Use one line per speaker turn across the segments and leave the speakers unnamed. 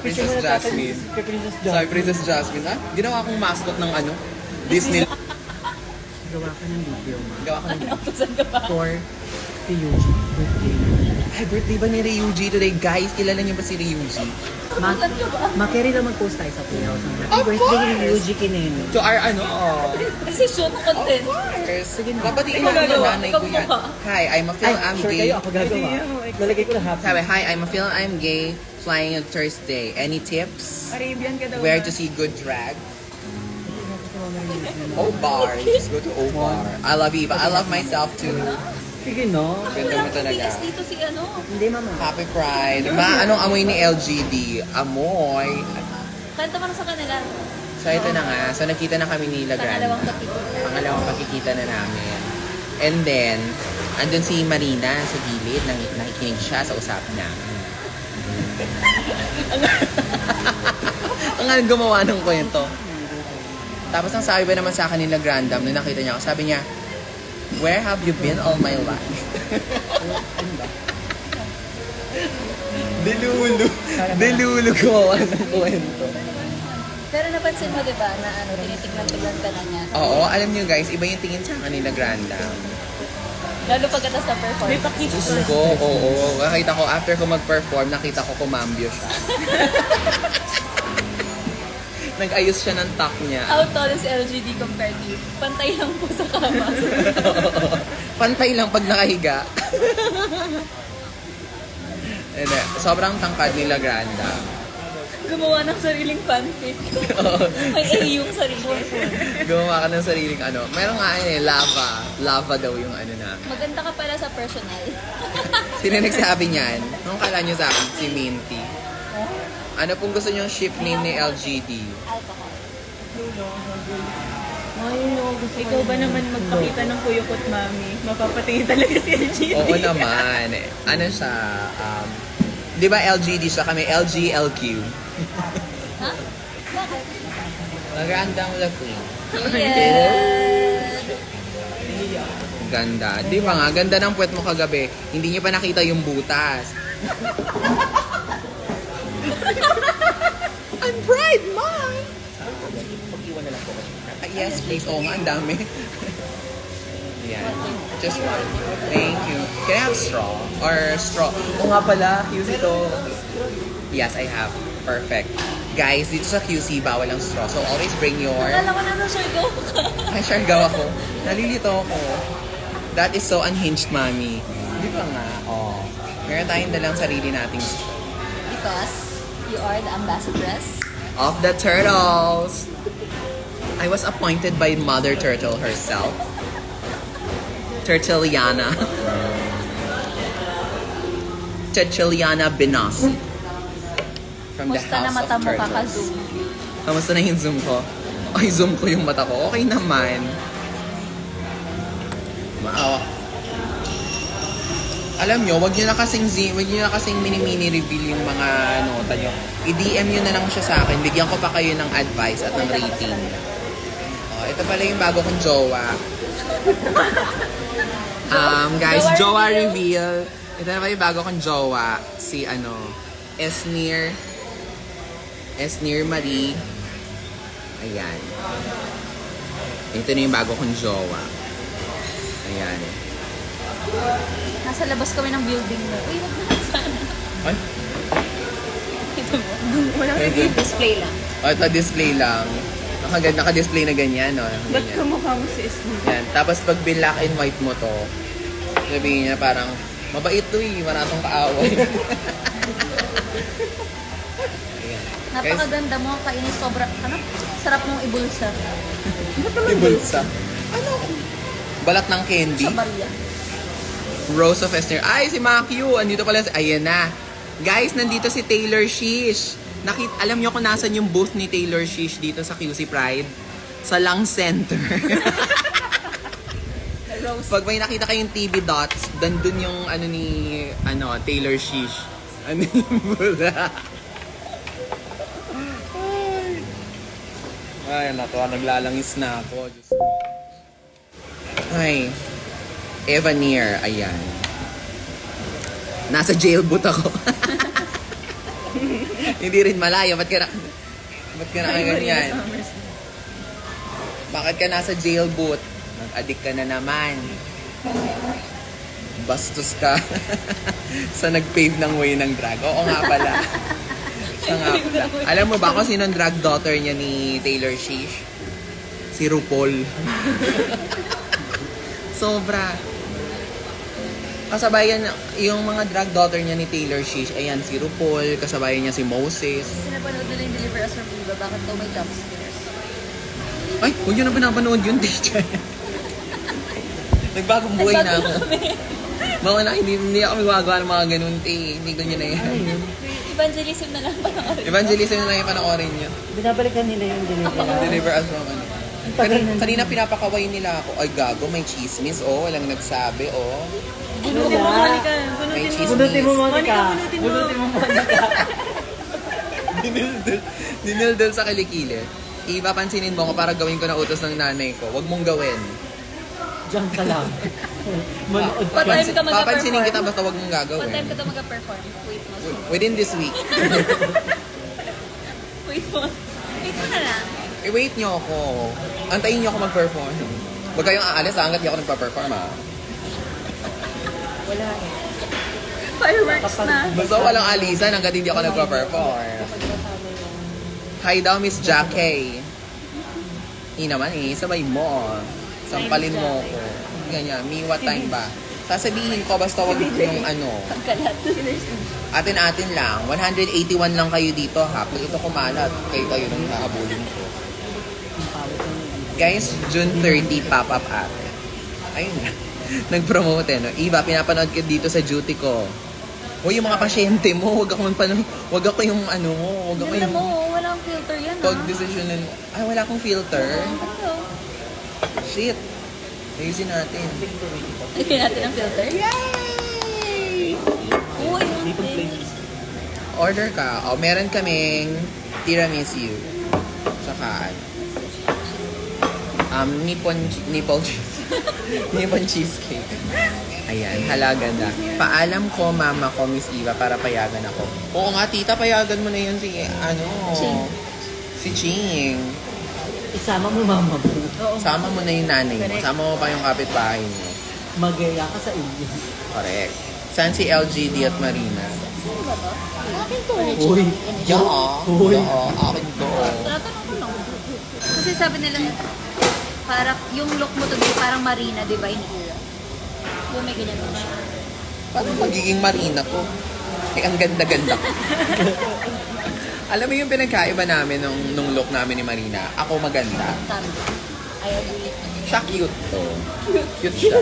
Princess Jasmine. Sabi, Princess Jasmine, ha? Ginawa akong mascot ng ano? Disney.
Gawa ka ng video, ma.
Gawa ka ng...
For si Yuji. Birthday.
Ay, birthday ba ni Ryuji today? Guys, kilala niyo ba si Ryuji?
Makeri na mag-post tayo sa Playhouse. Happy
Of
birthday
course!
ni Yuji Kineno.
To our ano,
Decision content.
Sige na. Babatiin natin yung nanay ko yan. Hi, I'm a Phil, I'm
Sure
gay.
kayo, ako gagawa. Lalagay ko na happy.
Sabi, hi, I'm a Phil, I'm gay. Flying on Thursday. Any tips?
Arabian ka daw.
Where to see good drag? O-Bar. Just go to O-Bar. I love Eva. I love myself too.
Sige, no?
Ganda mo talaga.
dito si ano.
Hindi, mama.
Happy Pride. Anong amoy ni LGD? Amoy.
Kanta mo na sa kanila.
So ito na nga. So nakita na kami ni Lagrand.
Pangalawang pagkikita.
Pangalawang pagkikita na namin. And then, andun si Marina sa gilid. Nakikinig siya sa usapan namin. Ang gumawa ng kwento. Tapos ang sabi ba naman sa akin ni Lagrandam nung nakita niya ako, sabi niya, where have you been all my life? Dilulu. Dilulu gumawa ng kwento.
Pero napansin mo, di ba, na ano, tinitignan-tignan ka na niya.
Oo, alam niyo guys, iba yung tingin sa akin ni Lagrandam.
Lalo pagkatas sa performance. May pakis
Diyos ko, oo. Nakita ko, after ko mag-perform, nakita ko kumambyo siya. Nag-ayos siya ng tuck niya.
How tall is LGD compared to you? Pantay lang po sa kama.
Pantay lang pag nakahiga. Hindi, sobrang tangkad ni Lagranda.
Gumawa ng sariling fanfic. May A yung sarili.
Gumawa ka ng sariling ano. Meron nga lava. Lava daw yung ano na.
Maganda ka pala sa personal.
Sino nagsabi niyan? Nung kala niyo sa akin, si Minty. Ano pong gusto niyong ship name ni LGD?
Alcohol.
Ay, no. Gusto
Ikaw ba naman magpakita ng kuyukot, mami? Mapapatingin talaga si LGD.
Oo naman. Ano siya? Di ba LGD siya? Kami LGLQ.
Ha? Bakit?
Magandang la queen.
Yeah.
Ganda. Di ba nga? Ganda ng puwet mo kagabi. Hindi niyo pa nakita yung butas. I'm bride, mom!
Pag-iwan na lang po.
Yes, please. Oo nga, ang dami. Yan. Just one. Thank you. Can I have straw? Or straw? Oo nga pala. QC to. Yes, I have. Perfect. Guys, dito sa QC, bawal ang straw. So, always bring your...
Akala ko na nasa go ka.
Ay, Siargao ako. Nalilito ako. That is so unhinged, mami. Di ba nga? Oh. Meron tayong dalang sarili nating straw.
Because you are the ambassadress.
Of the turtles. I was appointed by Mother Turtle herself. Turtiliana. Turtiliana Binasi. From the
Musta na
House
mata
of
mo
Turtles.
kaka-zoom?
Kamusta na yung zoom ko? Ay, zoom ko yung mata ko. Okay naman. Maawa. Alam nyo, wag nyo na kasing mini-mini reveal yung mga nota nyo. I-DM nyo na lang siya sa akin. Bigyan ko pa kayo ng advice at ng rating. Oh, ito pala yung bago kong jowa. Guys, jowa reveal. Ito na pala yung bago kong jowa. Si Esnir Marie. Ayan. Ito na yung bago kong jowa. Ayan.
Nasa labas kami ng building mo. Uy, wag na sana.
Ay,
Ito mo.
Walang
Pwede.
review.
Display lang.
Naka-display lang. Naka-display na ganyan, no?
Ba't
Ganyan.
kamukha mo si Ismi?
Yan. Tapos pag black and white mo to, sabihin niya parang, mabait to eh, maratong kaaway. Ayan.
Napakaganda mo, kainis sobra. Ano? Sarap mong ibulsa.
Ibulsa. Ano? Balat ng candy?
Sa barya.
Rose of Esther. Ay, si Makyu. Andito pala. Ayan na. Guys, nandito si Taylor Shish. Alam niyo kung nasan yung booth ni Taylor Shish dito sa QC Pride? Sa Lang Center. Pag may nakita kayong TV dots, dandun yung Taylor Shish. Ano yung bula? Ay, natuwa. Naglalangis na ako. Diyos ko. Ay. Evanier, ayan. Nasa jailboot ako. Hindi rin malayo. Ba't ka na ganyan? Bakit ka nasa jail boot? Nag-addict ka na naman. Bastos ka. Sa nag-pave ng way ng drag. Oo nga pala. Siya nga pala. Alam mo ba kung sino ang drag daughter niya ni Taylor Swift? Si RuPaul. Sobra. Kasabayan, yung mga drag daughter niya ni Taylor Swift, ayan, si RuPaul, kasabayan niya si Moses.
Sinapanood nila yung Deliver Us from Eva. Bakit daw may jump scares?
Ay, huwag yun na pinapanood yun, teacher. Nagbagong buhay na ako. Mga na, hindi ako magagawa ng mga ganun, hindi ko nyo na yan.
Evangelism na lang panoorin.
Evangelism na lang yung panoorin nyo.
Binabalikan nila yung delivery.
Deliver us from ano. Kanina pinapakaway nila ako. Ay, gago, may chismis, oh. Walang nagsabi, oh.
Bunutin mo, Monica.
May
Bunutin mo.
chismis.
Bunutin mo, Monica.
Bunutin mo.
Bunutin mo, Monica.
Dinildil sa kilikili. Ipapansinin mo ko para gawin ko na utos ng nanay ko. Huwag mong gawin.
Diyan ka lang. Manood
What
ka.
time ka mag-perform?
Papansinin kita basta huwag mong
What
gagawin.
time ka daw mag-perform? Wait mo.
Within this week.
Wait mo. Wait mo na lang.
I-wait nyo ako. Antayin nyo ako mag-perform. Huwag kayong aalis hanggat di ako nagpa-perform, ha?
Wala eh.
Fireworks na.
Basta walang alisan hanggat hindi ako nagpa-perform. Hi daw, Miss Jackie. Naman eh, sabay mo. Sampalin mo ko. Ganyan, me what time ba? Sasabihin ko basta wag yung ano.
Pagkalat.
Atin-atin lang. 181 lang kayo dito ha. Pag ito kumalat, kayo nang hahabulin ko. Guys, June 30, pop-up ate. Ayun na. Nag-promote eh, no? Eva, pinapanood ka dito sa duty ko. Hoy, yung mga pasyente mo, wag ako yung ano mo, wag ako
Ganda
yung
mo, walang filter yan ha.
pag-decisionan mo. Ay, wala akong filter.
Ano?
Shit. Ayusin natin.
Lagyan natin ang filter.
Yay!
Uy,
Order ka. O, meron kaming tiramisu. Saka, Nippon cheesecake. Ayan, halaga na. Paalam ko, mama ko, Miss Eva, para payagan ako. Oo nga, tita, payagan mo na yun si,
Ching.
si Ching.
Isama mo mama mo.
Sama mo na yung nanay mo. Sama mo pa yung kapitbahay mo.
Magaya ka sa inyo.
Correct. Saan si LGD at Marina?
saan ba to? Akin to.
Uy. Uy.
Akin to.
Tinatanong ko lang. Kasi sabi nila, parang yung look mo today, parang Marina, di ba, in era? Yung may ganyan mo siya.
Paano magiging Marina to? Eh, ang ganda-ganda ko. Alam mo yung pinagkaiba namin nung look namin ni Marina? Ako maganda.
Tama. I agree.
Siya cute to. Cute siya.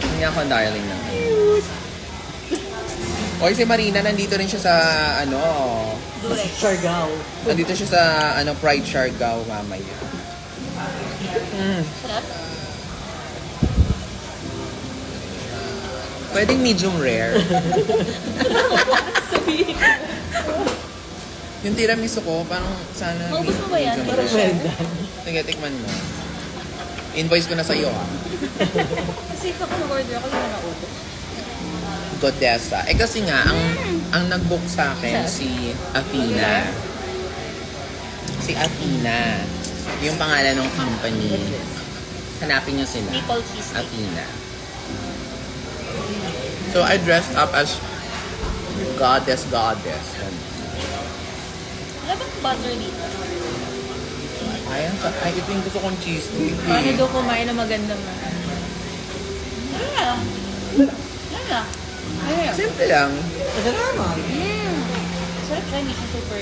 Hindi ako ang darling na. Oy, si Marina, nandito rin siya sa,
Durex.
Siargao.
nandito siya sa, Pride Siargao mamaya.
Sarap?
Pwedeng medium rare.
Sabihin.
Yung tiramisu ko, parang sana
Maubos mo ba yan?
medium
Parang
rare.
well done.
Sige, tikman mo. Invoice ko na sa'yo, ha?
Kasi ikaw kung order ako, yung naubos.
Godessa. Eh kasi nga, ang nag-book sa akin si Athena. Si Athena. Yung pangalan ng company. Hanapin nyo sila.
Maple cheesecake.
Athena. So I dressed up as goddess.
Wala bang butter dito?
Ay, ito yung gusto kong cheesecake.
Paano daw kumain na maganda ma?
Ano lang? Ano lang? Ano lang?
Simple lang.
Salamat.
Sarap siya, hindi siya super.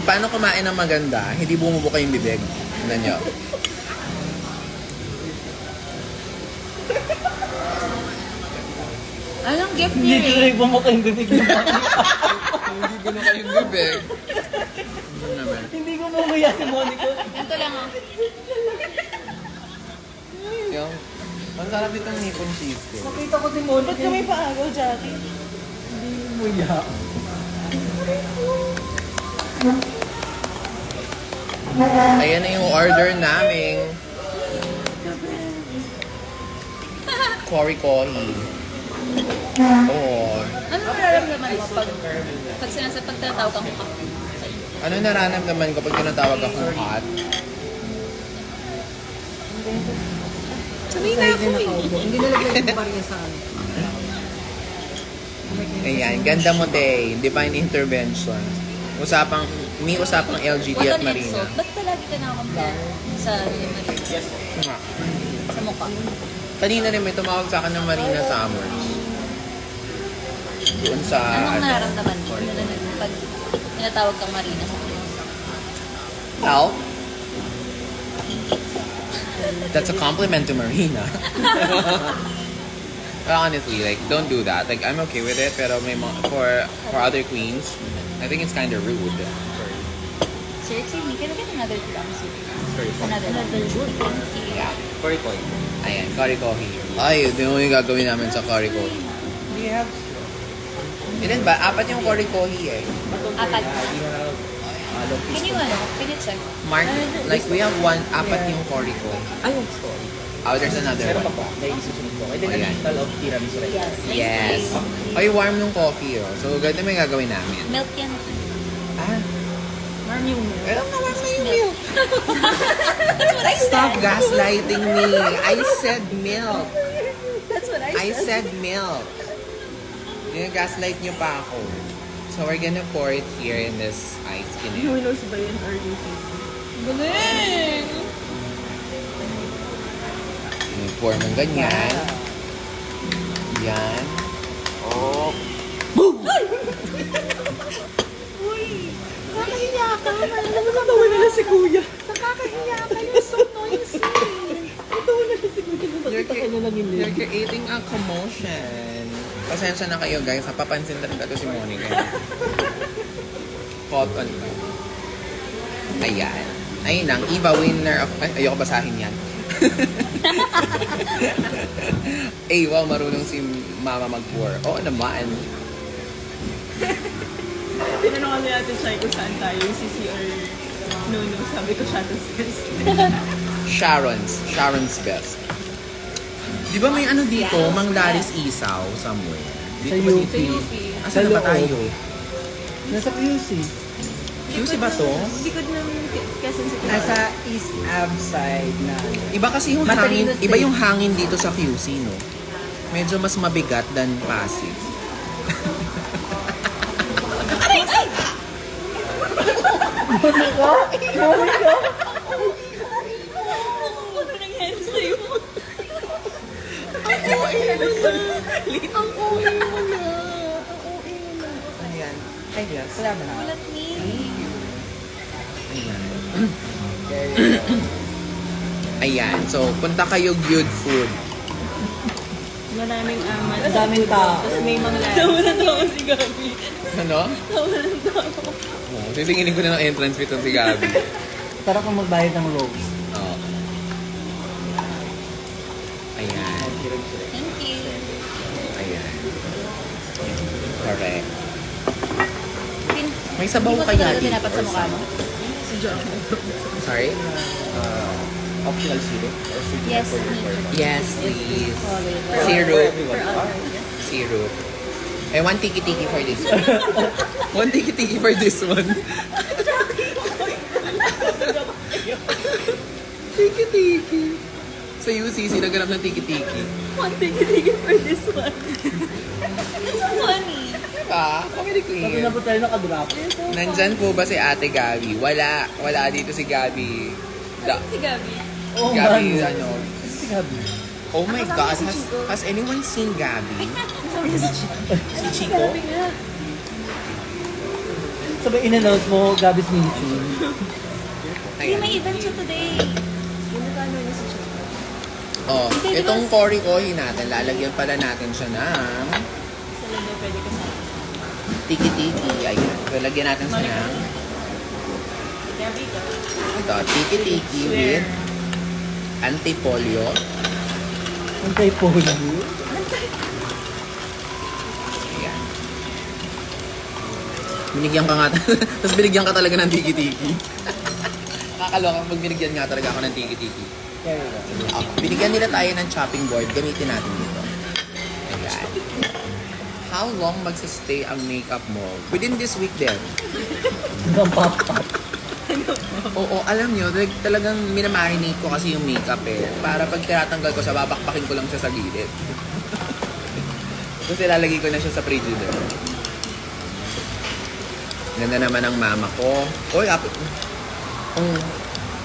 Paano kumain ng maganda? Hindi bumubuka yung bibig. Tignan nyo.
Anong gift
Hindi
niya
tuloy bumukha yung bibig niya.
Hindi bumuka yung bibig. Ano naman?
Hindi ko mumuya si Monica.
Ganito lang ah.
Yung, ang sarap itong nippon cheesecake.
Nakita ko si Monica.
Ba't ka may paagaw, Jackie?
Hindi muya.
Ayan na yung order namin. Kori-kori. Oh.
Ano Ano nararamdaman mo pag tinatawag kang hukap?
Ano nararamdaman ko pag tinatawag akong hot?
Sanay na ako. Hindi nalagyan yung barya sa ano.
Ayan, ganda mo, Tay. Divine intervention. May usapang LGD
What
at
an
Marina.
insult. Ba't palagi ka nakakompare sa Marina?
Nga.
Sa mukha?
Kanina rin may tumawag sa akin ng Marina Summers. Doon sa...
Anong nararamdaman mo pag tinatawag kang Marina sa akin?
Well, that's a compliment to Marina. But honestly, like, don't do that. Like, I'm okay with it, pero may for other queens, I think it's kind of rude.
Sir, excuse me, can I get another drums?
Sorry.
Another drink.
Yeah. Korikoy. Ayan, korikohi. Ay, yun yung gagawin namin sa korikohi.
Do you have
Ilan ba? 4 yung korikohi eh.
Apat. Can you check?
Mark, like, we have 4 yung korikohi.
Ay, sorry.
Oh, there's another
Meron pa
one.
po, dahil isusunod po. And then,
Ayan.
a total of tiramisu right?
Yes.
Yes. Ay, warm nung coffee, oh. So, ganito may gagawin namin.
Milk yan.
Ah,
Warm yung milk.
alam na warm na yung milk.
That's what I
Stop
said.
gaslighting me. I said milk.
That's what
I said milk. Yung gaslight niyo pa ako. So, we're gonna pour it here in this ice
Who
cube.
knows ba yun or you think?
Galing!
Pour ng ganyan. Yan. Oh.
Nakakahiya ka.
Natawa na lang si kuya.
Nakakahiya ka. You're so noisy.
Natawa na lang si kuya.
You're,
Nakita ka niya lang yung
you're creating a commotion. Pasensya na kayo, guys. Napapansin talaga to si Monica. Cotton ba? Ayan. Ayun lang. Eva winner of... Ay, ayoko basahin yan. Eh, wow, marunong si Mama mag-pour. Oo naman.
Tinanong kami natin siya kung saan tayo, yung CC or no. Sabi ko siya, tapos
Sharon's best. Di ba may ano dito? Mang Laris Isaw somewhere.
Sa
Dito ba
UP.
dito?
Sa
Asan na ba
loob.
tayo?
Nasa QC.
QC ba to?
Likod ng Quezon City.
Nasa East Ave side na.
Iba kasi yung
Matalino
hangin, iba
Street.
yung hangin dito sa QC, no? Medyo mas mabigat than Pasig.
Ano nangyari sa'yo?
Ayan. Ay, yes.
Salamat na.
Ulat ni.
Ayan. Ayan. So, punta kayo good food.
Maraming amat.
Ang daming tao.
Tapos may mga lahat. Tawa na tawa si Gabi.
Ano?
Tawa na tawa.
Oh, sisinginin ko na ng entrance fee to si Gabi.
Tara kung magbayad ng robes.
Oh. Ayan.
Thank you.
Ayan. Correct.
Pin-
May sabaw
Hindi mo
kaya
talaga
dito
tinapat sa
or
mukha mo?
Sorry?
Optional syrup or syrup
Yes,
for your
need.
Yes, please.
For
Syrup.
everyone.
Syrup. I want tiki-tiki for this one. One tiki-tiki for this one. Tiki-tiki. Sa UCC, naghanap ng tiki-tiki.
One tigil for this one.
It's funny.
Diba? Comedy
Sabi
queen.
na po tayo nakadrop.
Nandyan po ba si Ate Gabi? Wala. Wala dito si Gabi.
Si Gabi.
Oo,
Gabi,
man.
ano?
Si Gabi.
Oh my God. Has anyone seen Gabi? Si Chico?
Sabay in-announce mo, Gabi's missing.
Hindi, may event siya today.
Oh,
Hindi, di ba-
itong kori-kori natin, lalagyan pala natin siya ng
Sa lalo pwede ka sa
tiki-tiki. Ayan. Lalagyan natin siya ng
Gabi ka.
ito, tiki-tiki with antipolyo.
Ang typo niyo.
Ayan. Binigyan ka nga, tapos binigyan ka talaga ng tiki-tiki. Nakakaloka pag binigyan nga talaga ako ng tiki-tiki.
There you go.
Binigyan nila tayo ng chopping board, gamitin natin dito. Ayan. how long magsistay ang makeup mo? Within this week din.
Hanggang pop-up.
Oo, alam nyo, talagang minamarinate ko kasi yung makeup eh. Para pag tinatanggal ko siya, babakbakin ko lang siya sa gilid. Tapos ilalagay ko na siya sa Frigidaire. Ganda naman ang mama ko. Oy,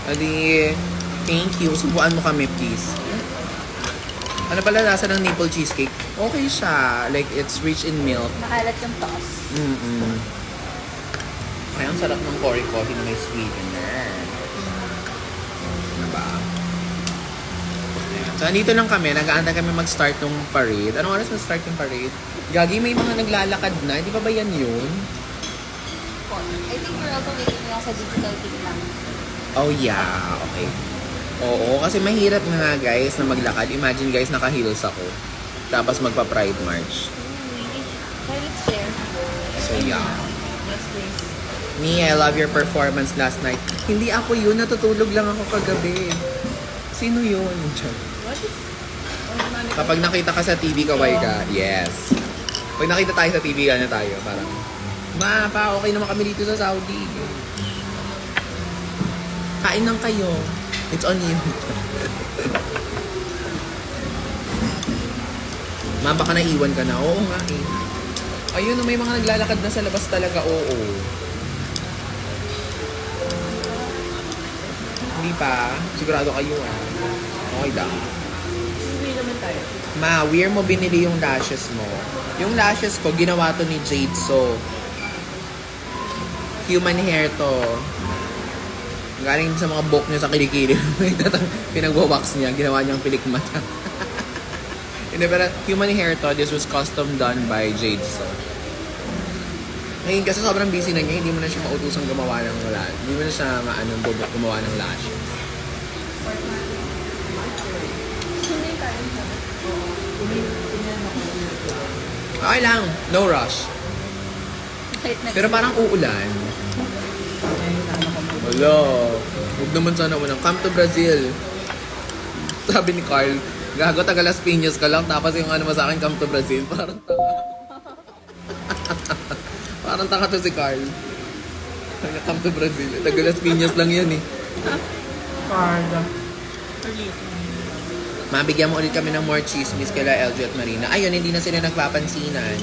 adi, thank you. Subuan mo kami, please. Ano pala lasa ng maple cheesecake? Okay siya. Like, it's rich in milk.
Makalat yung toss.
Ay, ang sarap ng Cory coffee na may sweetener. Diba? Ayan. So, andito lang kami. Nag-aantay kami mag-start ng parade. Anong oras mag-start yung parade? Gagi, may mga naglalakad na. Di ba ba yan yun?
I think we're also waiting lang sa digital tick lang.
Oh, yeah. Okay. Oo, kasi mahirap nga guys na maglakad. Imagine guys, naka-heels ako. Tapos magpa-Pride March.
Try let's share.
So, yeah.
Yes, please.
Me, I love your performance last night. Hindi ako yun. Natutulog lang ako kagabi. Sino yun?
What is...
Kapag nakita ka sa TV, kaway ka. Yes. Pag nakita tayo sa TV, ano tayo? Parang, ma, pa, okay naman kami dito sa Saudi. Kain lang kayo. It's on you. Ma, baka naiwan ka na. Oo nga eh. Ayun, may mga naglalakad na sa labas talaga. Oo. Hindi pa. Sigurado kayo ah. Okay lang.
Hindi naman tayo.
Ma, where mo binili yung lashes mo? Yung lashes ko, ginawa to ni Jade So. Human hair to. Galing sa mga buhok niya sa kilikili. Pinag-wax niya, ginawa niyang pilikmata. Hindi, pero human hair to, this was custom done by Jade So. Ngayon kasi sobrang busy na niya, hindi mo na siya mautusang gumawa ng wala. Hindi mo na siya gumawa ng lashes. Okay lang, no rush.
Kahit
Pero parang uulan. Wala. Huwag naman sana unang. Come to Brazil. Sabi ni Carl, gago taga Las Piñas ka lang, tapos yung ano mo sa akin, come to Brazil. Parang tanga. Parang tanga to si Carl. Come to Brazil. Taga Las Piñas lang yan eh. Mabigyan mo ulit kami ng more chismis kila LG at Marina. Ayun, hindi na sila nagpapansinan.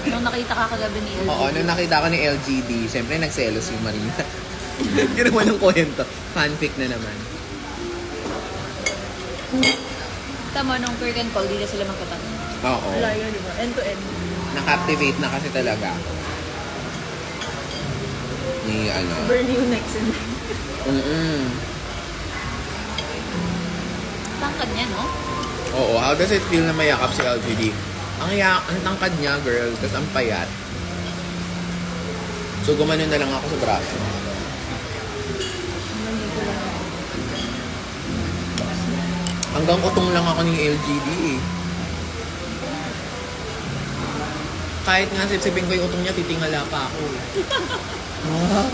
Nung nakita ka kagabi ni LG.
Oo, nung nakita ko ni LGD, siyempre nagselos yung Marina. Ginawa ng kwento. Fanfic na naman.
Tama, nung curtain call, di na sila magkatanong.
Oo.
Wala yun, di ba? End to end.
Na-captivate na kasi talaga. Ni ano.
Burn you next and
Tangkad niya, no?
Oo, how does it feel na mayakap si LGD? Ang tangkad niya, girl, tapos ang payat. So, gumanon na lang ako sa braso. Hanggang utong lang ako ni LGD eh. Kahit nga sipsipin ko yung utong niya, titingala pa ako eh. Ah,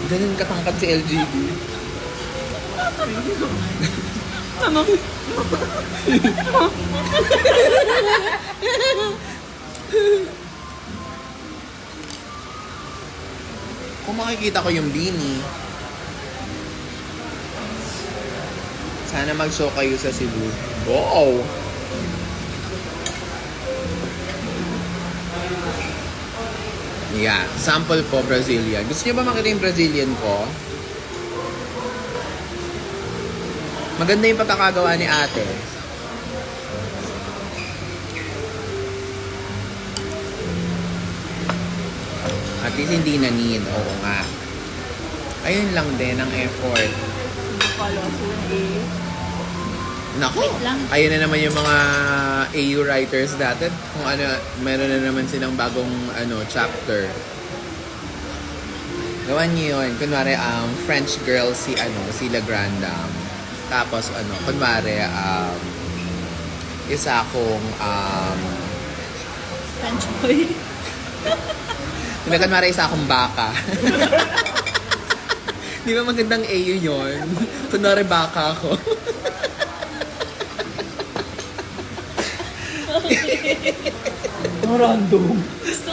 ganun katangkad si LGD. Kung makikita ko yung beanie, sana mag-show kayo sa Cebu. Wow! Yeah, sample po Brazilian. Gusto niyo ba makita yung Brazilian ko? Maganda yung pagkakagawa ni ate. At least hindi na need. Oo nga. Ayun lang din ang effort.
follow sila eh.
Nako,
Wait lang.
ayun na naman yung mga AU writers dati. Kung ano, meron na naman silang bagong chapter. Gawan niyo yun. Kunwari, French girl si La Granda. Tapos kunwari, isa akong
French boy.
kunwari isa akong baka. Di ba magandang AU yun? Kunwari baka ako.
Random.
Gusto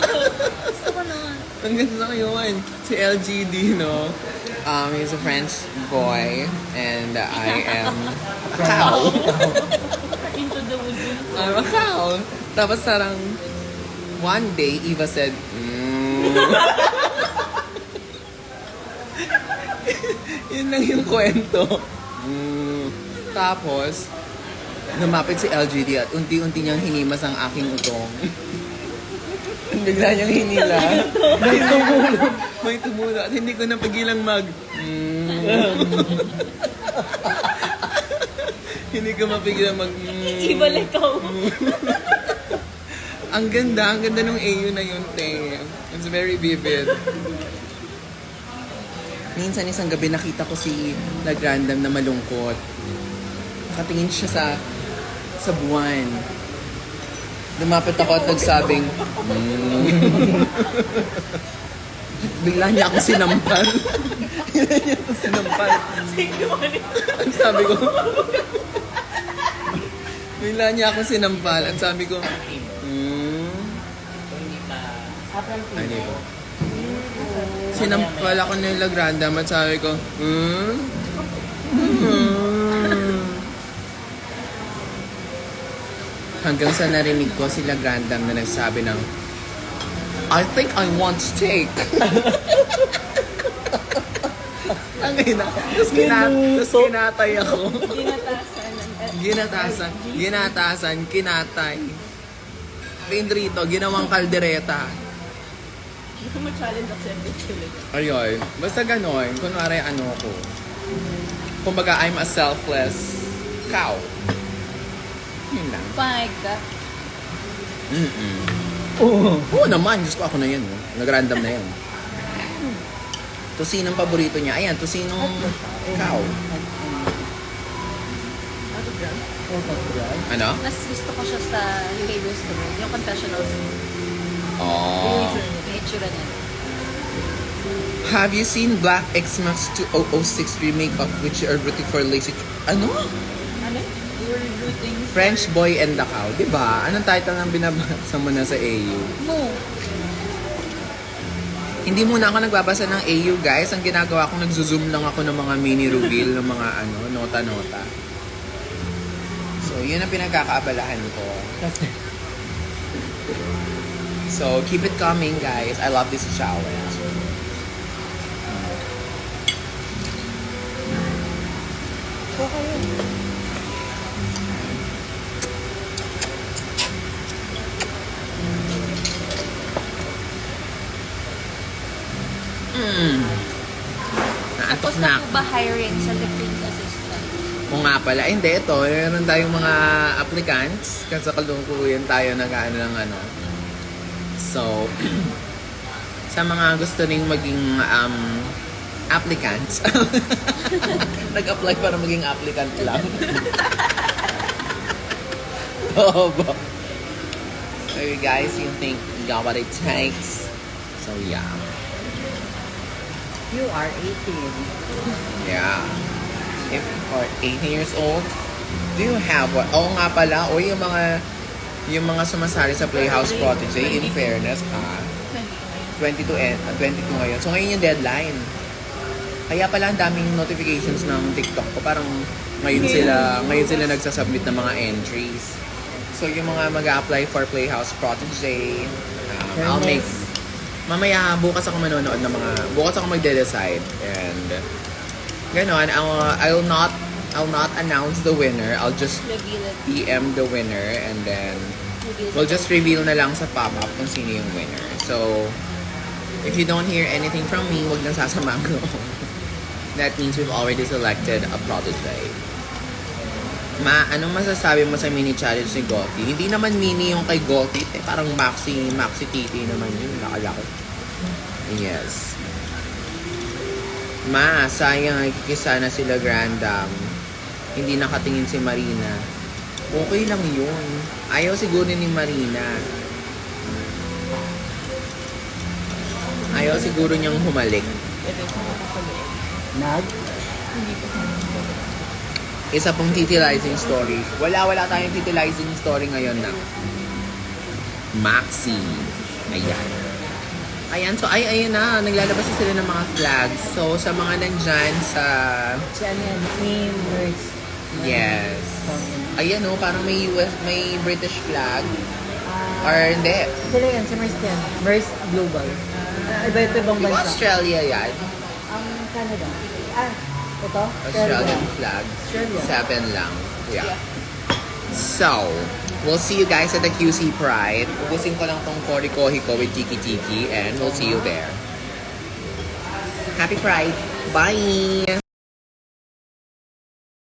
ko nun.
Ang ganda ko yun. Si LGD, no? He's a French boy. And I am a cow.
Into the woods.
I'm a cow. Tapos sarang one day, Eva said, Yun lang yung kwento. Tapos, lumapit si LGD at unti-unti niyang hinimas ang aking utong. Bigla niyang hinila. May tumulo. At hindi ko napagilang hindi ko mapigilang
Ibalikaw.
Ang ganda nung AU na yun, te. It's very vivid. Minsan isang gabi nakita ko si Lagrandam na malungkot. Nakatingin siya sa buwan. Lumapit ako at nagsabing, Bigla niya ako sinampal. Bigla niya ako sinampal. Ang sabi ko, bigla niya ako sinampal. At sabi ko, ano po? Sinampal ako ng Lagrandam at sabi ko, Hanggang sa narinig ko si Lagrandam na nagsabi ng, I think I want steak. Ang ina. Tapos kinatay ako. Ginatasan, kinatay. Pinrito, ginawang kaldereta.
Hindi ko ma-challenge accepted sila.
Ayun. Basta ganon. Kunwari ano ko. Kumbaga, I'm a selfless cow. Yun lang.
My God.
Oo naman. Diyos ko, ako na yun. Nag-random na yun. Tosinong paborito niya. Ayan, tosinong cow. Ano?
Mas gusto ko siya sa kay Restaurant. Yung confessionals.
Oh.
Yung itsura niya.
Have you seen Black Xmas 2006 remake of which you are rooting for Lazy... Ano?
Ano? We're rooting.
French Boy and the Cow. Diba? Anong title ng binabasa mo na sa AU?
No.
Hindi muna ako nagbabasa ng AU, guys. Ang ginagawa ko, nagzo-zoom lang ako ng mga mini reveal ng mga nota-nota. So, yun ang pinagkakaabalahan ko. So, keep it coming, guys. I love this challenge. Naantok
Tapos
na.
na po ba hiring sa Lectins assistant?
Kung nga pala, hindi, ito, meron tayong mga applicants. Kasi sa kalungkuyan tayo nag-ano ng ano. So, sa mga gusto ring maging applicants, nag-apply para maging applicant lang. Bobo. So you guys, you think you got what it takes? So yeah.
You are 18.
Yeah. If you are 18 years old, do you have what? Oo nga pala, o yung mga sumasali sa Playhouse Protege, in fairness, 22 ngayon. So ngayon yung deadline. Kaya pala ang daming notifications ng TikTok ko. Parang ngayon sila nagsasubmit ng mga entries. So yung mga mag-a-apply for Playhouse Protege, I'll make... Mamaya, bukas ako manonood ng mga... Bukas ako magde-decide. And... Ganon, I'll not announce the winner. I'll just
Reveal it.
PM the winner and then
Reveal
we'll just reveal na lang sa pop-up kung sino yung winner. So, if you don't hear anything from me, huwag nang sasama ko. That means we've already selected a protege. Anong masasabi mo sa mini challenge ni Gotti? Hindi naman mini yung kay Gotti. Parang maxi titi naman yun. Nakalaki. Yes. Sayang nakikisa na sila Grandam. Hindi nakatingin si Marina. Okay lang yun. Ayaw siguro ni Marina. Ayaw siguro niyang humalik. Isa pong titillizing story. Wala tayong titillizing story ngayon na. Maxi. Ayan. Ayan, so ayun na, naglalabas na sila ng mga flags. So, sa mga nandyan sa...
Si ano yan, team, nurse.
Yes. Ayan o, parang may British flag. Or hindi.
Sila yan, si Merce yan. Merce Global. Iba-iba ibang
Di ba
bansa.
Australia yan?
Ang Canada. Ito?
Australian flag.
Australia.
7 lang. Yeah. So, we'll see you guys at the QC Pride. Ubusin ko lang tong Koriko-hiko with Tiki Tiki and we'll see you there. Happy Pride! Bye!